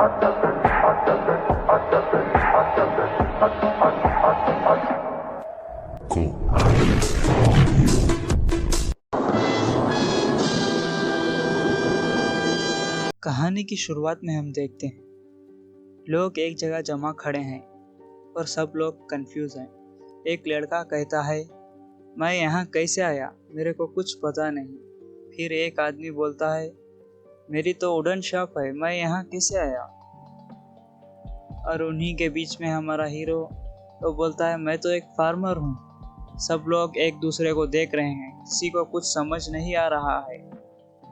कहानी की शुरुआत में हम देखते हैं लोग एक जगह जमा खड़े हैं और सब लोग कंफ्यूज हैं। एक लड़का कहता है, मैं यहाँ कैसे आया, मेरे को कुछ पता नहीं। फिर एक आदमी बोलता है, मेरी तो वुडन शॉप है, मैं यहाँ कैसे आया। और उन्हीं के बीच में हमारा हीरो तो बोलता है, मैं तो एक फार्मर हूँ। सब लोग एक दूसरे को देख रहे हैं, किसी को कुछ समझ नहीं आ रहा है,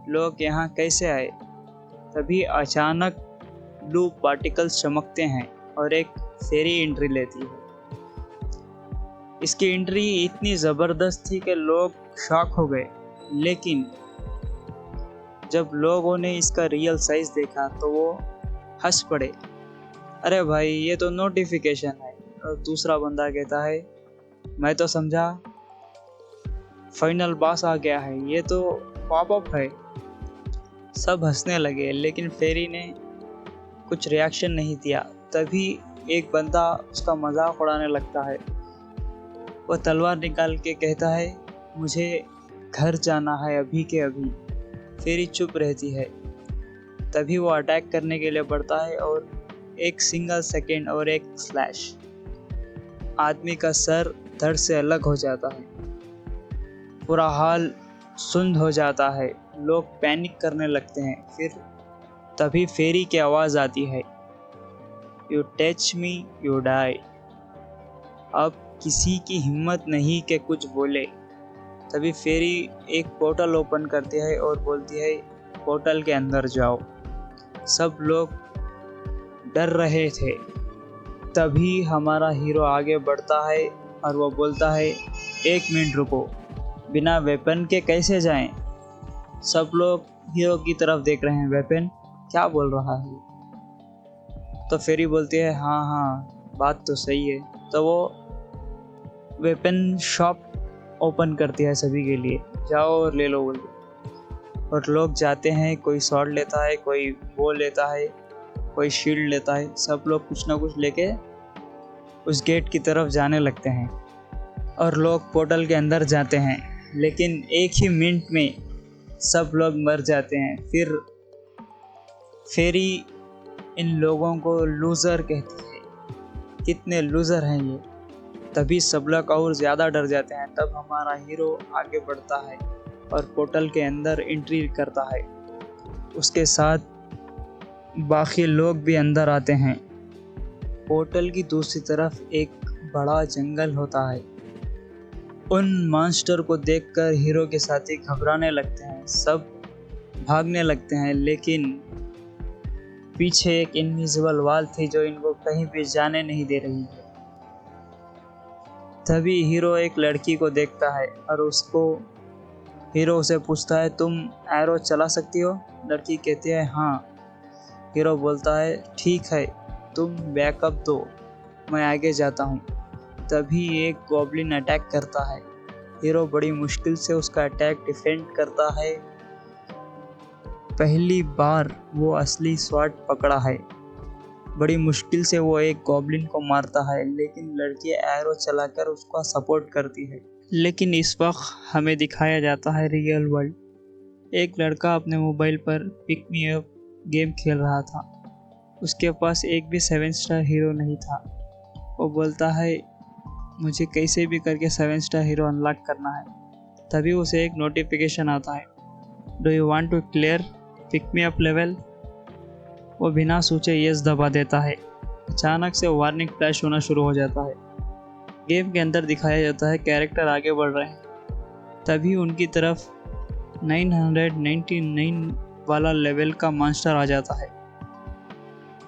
लोग यहाँ कैसे आए। तभी अचानक ब्लू पार्टिकल्स चमकते हैं और एक फेरी एंट्री लेती है। इसकी एंट्री इतनी ज़बरदस्त थी कि लोग शॉक हो गए, लेकिन जब लोगों ने इसका रियल साइज देखा तो वो हंस पड़े। अरे भाई, ये तो नोटिफिकेशन है। और दूसरा बंदा कहता है, मैं तो समझा फाइनल बॉस आ गया है, ये तो पॉपअप है। सब हंसने लगे, लेकिन फेरी ने कुछ रिएक्शन नहीं दिया। तभी एक बंदा उसका मजाक उड़ाने लगता है। वो तलवार निकाल के कहता है, मुझे घर जाना है अभी के अभी। फेरी चुप रहती है। तभी वो अटैक करने के लिए बढ़ता है और एक सिंगल सेकेंड और एक फ्लैश, आदमी का सर धड़ से अलग हो जाता है। पूरा हाल सुन्न हो जाता है, लोग पैनिक करने लगते हैं। फिर तभी फेरी की आवाज़ आती है, you touch me you die. अब किसी की हिम्मत नहीं कि कुछ बोले। तभी फेरी एक पोर्टल ओपन करती है और बोलती है, पोर्टल के अंदर जाओ। सब लोग डर रहे थे। तभी हमारा हीरो आगे बढ़ता है और वो बोलता है, एक मिनट रुको, बिना वेपन के कैसे जाएं। सब लोग हीरो की तरफ देख रहे हैं, वेपन क्या बोल रहा है। तो फेरी बोलती है, हाँ बात तो सही है। तो वो वेपन शॉप ओपन करती है सभी के लिए, जाओ और ले लो बोल। और लोग जाते हैं, कोई शॉट लेता है, कोई बो लेता है, कोई शील्ड लेता है। सब लोग कुछ ना कुछ लेके उस गेट की तरफ जाने लगते हैं और लोग पोर्टल के अंदर जाते हैं, लेकिन एक ही मिनट में सब लोग मर जाते हैं। फिर फेरी इन लोगों को लूज़र कहती है, कितने लूज़र हैं ये। तभी सब लोग और ज़्यादा डर जाते हैं। तब हमारा हीरो आगे बढ़ता है और पोर्टल के अंदर एंट्री करता है। उसके साथ बाकी लोग भी अंदर आते हैं। पोर्टल की दूसरी तरफ एक बड़ा जंगल होता है। उन मॉन्स्टर को देखकर हीरो के साथी घबराने लगते हैं, सब भागने लगते हैं, लेकिन पीछे एक इनविजिबल वॉल थी जो इनको कहीं भी जाने नहीं दे रही है। तभी हीरो एक लड़की को देखता है और हीरो से पूछता है, तुम एरो चला सकती हो। लड़की कहती है, हाँ। हीरो बोलता है, ठीक है, तुम बैकअप दो, मैं आगे जाता हूँ। तभी एक गॉब्लिन अटैक करता है। हीरो बड़ी मुश्किल से उसका अटैक डिफेंड करता है। पहली बार वो असली स्वॉर्ड पकड़ा है। बड़ी मुश्किल से वो एक गॉब्लिन को मारता है, लेकिन लड़की एरो चलाकर उसका सपोर्ट करती है। लेकिन इस वक्त हमें दिखाया जाता है रियल वर्ल्ड। एक लड़का अपने मोबाइल पर पिक मी अप गेम खेल रहा था। उसके पास एक भी 7 स्टार हीरो नहीं था। वो बोलता है, मुझे कैसे भी करके 7 स्टार हीरो अनलॉक करना है। तभी उसे एक नोटिफिकेशन आता है, do you want to clear pick me up level. वो बिना सोचे यस दबा देता है। अचानक से वार्निंग फ्लैश होना शुरू हो जाता है। गेम के अंदर दिखाया जाता है कैरेक्टर आगे बढ़ रहे हैं। तभी उनकी तरफ 999 वाला लेवल का मॉन्स्टर आ जाता है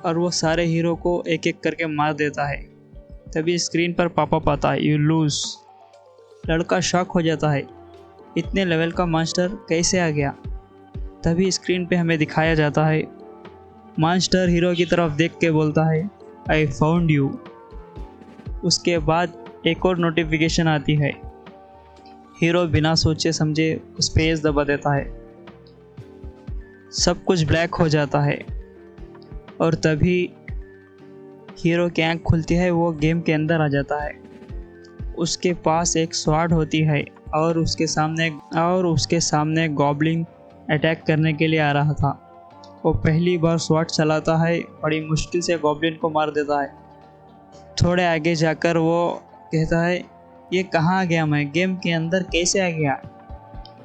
और वो सारे हीरो को एक एक करके मार देता है। तभी स्क्रीन पर पॉपअप आता है, यू लूज। लड़का शॉक हो जाता है, इतने लेवल का मॉन्स्टर कैसे आ गया। तभी स्क्रीन पे हमें दिखाया जाता है, मॉन्स्टर हीरो की तरफ देख के बोलता है, आई फाउंड यू। उसके बाद एक और नोटिफिकेशन आती है। हीरो बिना सोचे समझे उस पेज दबा देता है। सब कुछ ब्लैक हो जाता है। और तभी हीरो की आँख खुलती है, वो गेम के अंदर आ जाता है। उसके पास एक स्वॉर्ड होती है और उसके सामने गॉब्लिन अटैक करने के लिए आ रहा था। वो पहली बार स्वॉर्ड चलाता है, बड़ी मुश्किल से गॉब्लिन को मार देता है। थोड़े आगे जाकर वो कहता है, ये कहाँ आ गया, मैं गेम के अंदर कैसे आ गया।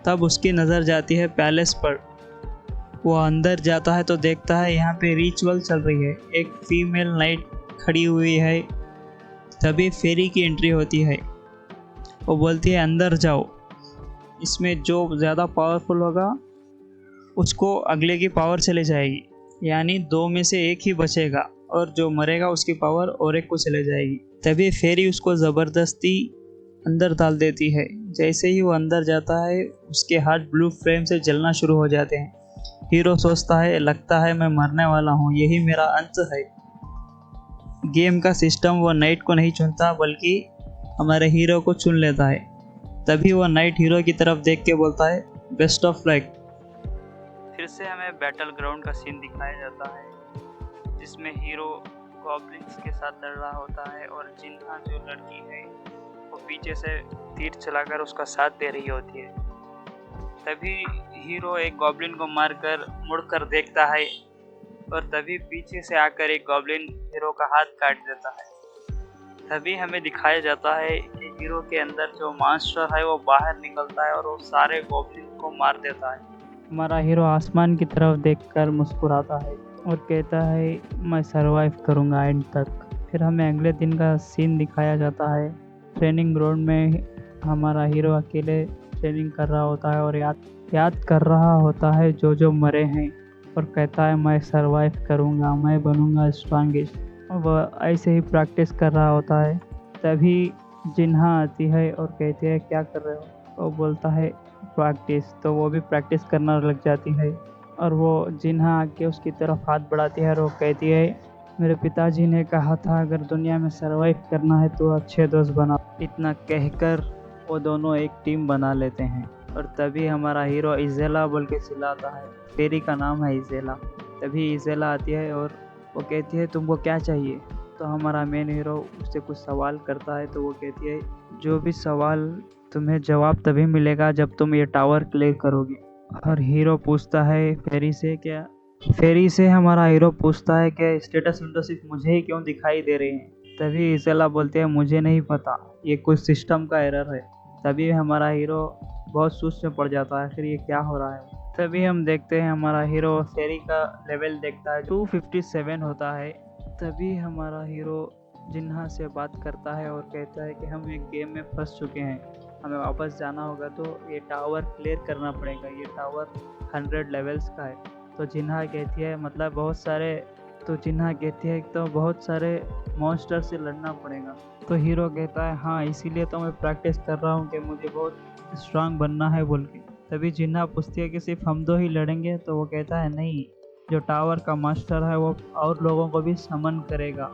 तब उसकी नज़र जाती है पैलेस पर। वो अंदर जाता है तो देखता है यहाँ पे रिचुअल चल रही है, एक फीमेल नाइट खड़ी हुई है। तभी फेरी की एंट्री होती है। वो बोलती है अंदर जाओ, इसमें जो ज़्यादा पावरफुल होगा उसको अगले की पावर चले जाएगी, यानी 2 में से एक ही बचेगा और जो मरेगा उसकी पावर और एक को चले जाएगी। तभी फेरी उसको ज़बरदस्ती अंदर डाल देती है। जैसे ही वो अंदर जाता है उसके हाथ ब्लू फ्लेम से जलना शुरू हो जाते हैं। हीरो सोचता है, लगता है मैं मरने वाला हूँ, यही मेरा अंत है। गेम का सिस्टम वो नाइट को नहीं चुनता बल्कि हमारे हीरो को चुन लेता है। तभी वो नाइट हीरो की तरफ देख के बोलता है, बेस्ट ऑफ लक। फिर से हमें बैटल ग्राउंड का सीन दिखाया जाता है, जिसमें हीरो गॉब्लिन्स के साथ लड़ रहा होता है और जिन्हा जो लड़की है वो पीछे से तीर चलाकर उसका साथ दे रही होती है। तभी हीरो एक गॉब्लिन को मारकर मुड़कर देखता है और तभी पीछे से आकर एक गॉब्लिन हीरो का हाथ काट देता है। तभी हमें दिखाया जाता है कि हीरो के अंदर जो मास्टर है वो बाहर निकलता है और वो सारे गॉब्लिन को मार देता है। हमारा हीरो आसमान की तरफ देखकर मुस्कुराता है और कहता है, मैं सरवाइव करूँगा एंड तक। फिर हमें अगले दिन का सीन दिखाया जाता है। ट्रेनिंग ग्राउंड में हमारा हीरो अकेले ट्रेनिंग कर रहा होता है और याद कर रहा होता है जो मरे हैं और कहता है, मैं सरवाइव करूँगा, मैं बनूँगा स्ट्रॉन्गेस्ट। वह ऐसे ही प्रैक्टिस कर रहा होता है। तभी जिन्हा आती है और कहती है, क्या कर रहे हो। वो बोलता है, प्रैक्टिस। तो वो भी प्रैक्टिस करना लग जाती है और वो जिन्हा आके उसकी तरफ हाथ बढ़ाती है और वो कहती है, मेरे पिताजी ने कहा था अगर दुनिया में सरवाइव करना है तो अच्छे दोस्त बना। इतना कहकर वो दोनों एक टीम बना लेते हैं और तभी हमारा हीरो इज़ेला बोल के चिल्लाता है। फेरी का नाम है इज़ेला। तभी इज़ेला आती है और वो कहती है, तुमको क्या चाहिए। तो हमारा मेन हीरो उससे कुछ सवाल करता है तो वो कहती है, जो भी सवाल तुम्हें जवाब तभी मिलेगा जब तुम ये टावर क्लियर करोगे। और हीरो पूछता है फेरी से हमारा हीरो पूछता है कि स्टेटस विंडो सिर्फ मुझे ही क्यों दिखाई दे रहे हैं। तभी इज़ेला बोलते हैं, मुझे नहीं पता, ये कुछ सिस्टम का एरर है। तभी हमारा हीरो बहुत सोच में पड़ जाता है, फिर ये क्या हो रहा है। तभी हम देखते हैं हमारा हीरो फेरी का लेवल देखता है, 257 होता है। तभी हमारा हीरो जिन्हा से बात करता है और कहता है कि हम एक गेम में फंस चुके हैं, हमें वापस जाना होगा तो ये टावर क्लियर करना पड़ेगा। ये टावर 100 लेवल्स का है। तो जिन्हा कहती है, मतलब बहुत सारे मॉन्स्टर से लड़ना पड़ेगा। तो हीरो कहता है, हाँ इसीलिए तो मैं प्रैक्टिस कर रहा हूँ कि मुझे बहुत स्ट्रांग बनना है बोल के। तभी जिन्हा पूछती है कि सिर्फ हम 2 ही लड़ेंगे। तो वो कहता है, नहीं, जो टावर का मास्टर है वो और लोगों को भी समन करेगा।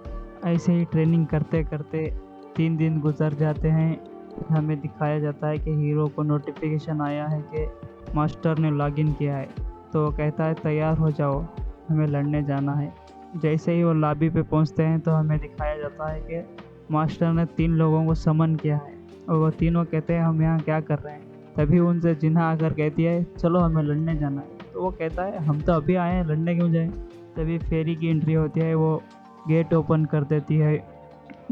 ऐसे ही ट्रेनिंग करते करते 3 दिन गुजर जाते हैं। हमें दिखाया जाता है कि हीरो को नोटिफिकेशन आया है कि मास्टर ने लॉगिन किया है। तो वो कहता है, तैयार हो जाओ, हमें लड़ने जाना है। जैसे ही वो लॉबी पे पहुंचते हैं तो हमें दिखाया जाता है कि मास्टर ने 3 लोगों को समन किया है और वो तीनों कहते हैं, हम यहाँ क्या कर रहे हैं। तभी उनसे जिन्हा आकर कहती है, चलो हमें लड़ने जाना है। तो वो कहता है, हम तो अभी आए हैं, लड़ने क्यों जाएं। तभी फेरी की एंट्री होती है, वो गेट ओपन कर देती है।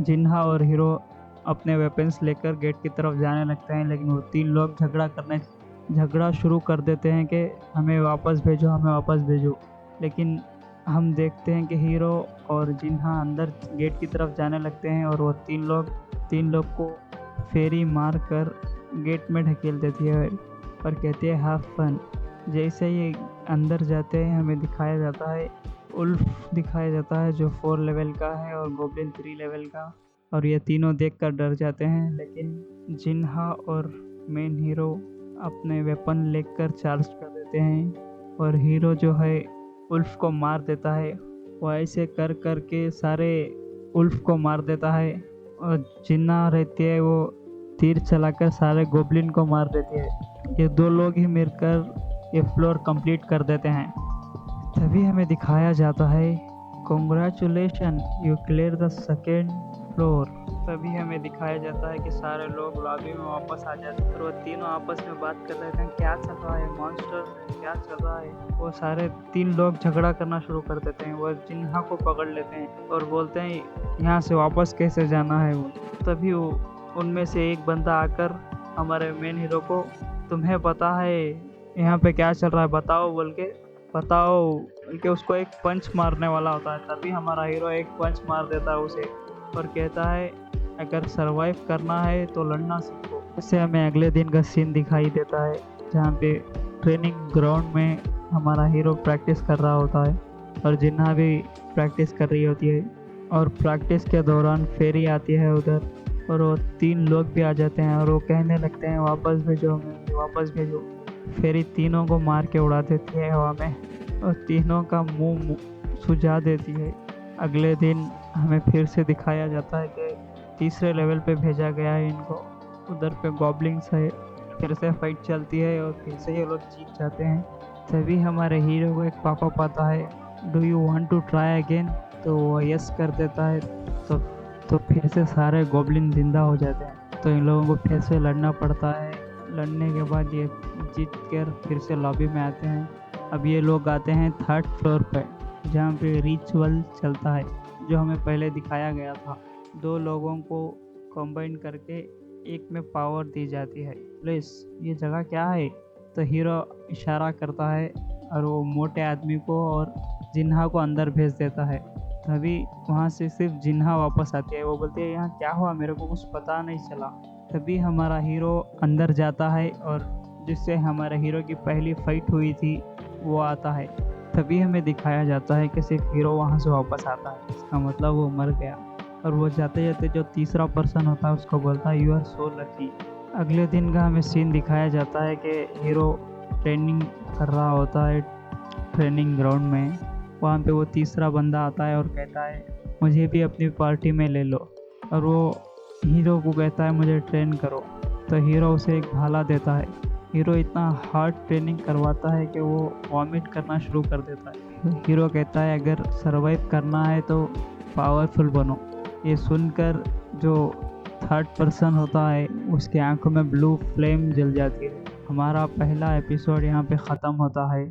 जिन्हा और हीरो अपने वेपन्स लेकर गेट की तरफ जाने लगते हैं, लेकिन वो 3 लोग झगड़ा शुरू कर देते हैं कि हमें वापस भेजो। लेकिन हम देखते हैं कि हीरो और जिन्हा अंदर गेट की तरफ जाने लगते हैं और वो तीन लोग को फेरी मार कर गेट में ढकेल देती है और कहती है, हैव फन। जैसे ही अंदर जाते हैं हमें दिखाया जाता है उल्फ दिखाया जाता है, जो 4 लेवल का है और गोब्लिन 3 लेवल का। और ये तीनों देखकर डर जाते हैं, लेकिन जिन्हा और मेन हीरो अपने वेपन लेकर चार्ज कर देते हैं और हीरो जो है उल्फ को मार देता है। वो ऐसे कर के सारे उल्फ को मार देता है और जिन्ना रहती है वो तीर चलाकर सारे गोब्लिन को मार देती है। ये 2 लोग ही मिलकर ये फ्लोर कंप्लीट कर देते हैं। तभी हमें दिखाया जाता है congratulation, you clear the second floor. तभी हमें दिखाया जाता है कि सारे लोग लॉबी में वापस आ जाते हैं और वो तीनों आपस में बात कर रहे थे क्या चल रहा है मॉन्स्टर, क्या चल रहा है। वो सारे 3 लोग झगड़ा करना शुरू कर देते हैं। वो जिन्हा को पकड़ लेते हैं और बोलते हैं यहाँ से वापस कैसे जाना है। वो तभी वो उनमें से एक बंदा आकर हमारे मेन हीरो को, तुम्हें पता है यहाँ पे क्या चल रहा है, बताओ बोल के उसको एक पंच मारने वाला होता है। तभी हमारा हीरो एक पंच मार देता है उसे और कहता है अगर सरवाइव करना है तो लड़ना सीखो। इससे हमें अगले दिन का सीन दिखाई देता है जहाँ पे ट्रेनिंग ग्राउंड में हमारा हीरो प्रैक्टिस कर रहा होता है और जिन्ना भी प्रैक्टिस कर रही होती है। और प्रैक्टिस के दौरान फेरी आती है उधर और वो 3 लोग भी आ जाते हैं और वो कहने लगते हैं वापस भेजो हमें, वापस भेजो। फेरी तीनों को मार के उड़ा देती है हवा में और तीनों का मुंह सुझा देती है। अगले दिन हमें फिर से दिखाया जाता है कि तीसरे लेवल पे भेजा गया है इनको। उधर पे गॉब्लिंग्स है, फिर से फाइट चलती है और फिर से ये लोग जीत जाते हैं। तभी हमारे हीरो को एक पॉपअप आता है, do you want to try again. तो वो यस कर देता है। तो फिर से सारे गॉब्लिन जिंदा हो जाते हैं। तो इन लोगों को फिर से लड़ना पड़ता है। लड़ने के बाद ये जीत कर फिर से लॉबी में आते हैं। अब ये लोग आते हैं 3rd फ्लोर पे जहाँ पे रिचुअल चलता है जो हमें पहले दिखाया गया था। 2 लोगों को कंबाइन करके एक में पावर दी जाती है। प्लीज ये जगह क्या है। तो हीरो इशारा करता है और वो मोटे आदमी को और जिन्हा को अंदर भेज देता है। तभी वहाँ से सिर्फ जिन्हा वापस आती है। वो बोलती है यहाँ क्या हुआ, मेरे को कुछ पता नहीं चला। तभी हमारा हीरो अंदर जाता है और जिससे हमारे हीरो की पहली फाइट हुई थी वो आता है। तभी हमें दिखाया जाता है कि सिर्फ हीरो वहाँ से वापस आता है, इसका मतलब वो मर गया। और वो जाते जाते जो तीसरा पर्सन होता है उसको बोलता है यू आर सो लकी। अगले दिन का हमें सीन दिखाया जाता है कि हीरो ट्रेनिंग कर रहा होता है ट्रेनिंग ग्राउंड में। वहाँ पे वो तीसरा बंदा आता है और कहता है मुझे भी अपनी पार्टी में ले लो। और वो हीरो को कहता है मुझे ट्रेन करो। तो हीरो उसे एक भाला देता है। हीरो इतना हार्ड ट्रेनिंग करवाता है कि वो वॉमिट करना शुरू कर देता है। हीरो कहता है अगर सरवाइव करना है तो पावरफुल बनो। ये सुनकर जो 3rd पर्सन होता है उसके आंखों में ब्लू फ्लेम जल जाती है। हमारा पहला एपिसोड यहाँ पे ख़त्म होता है।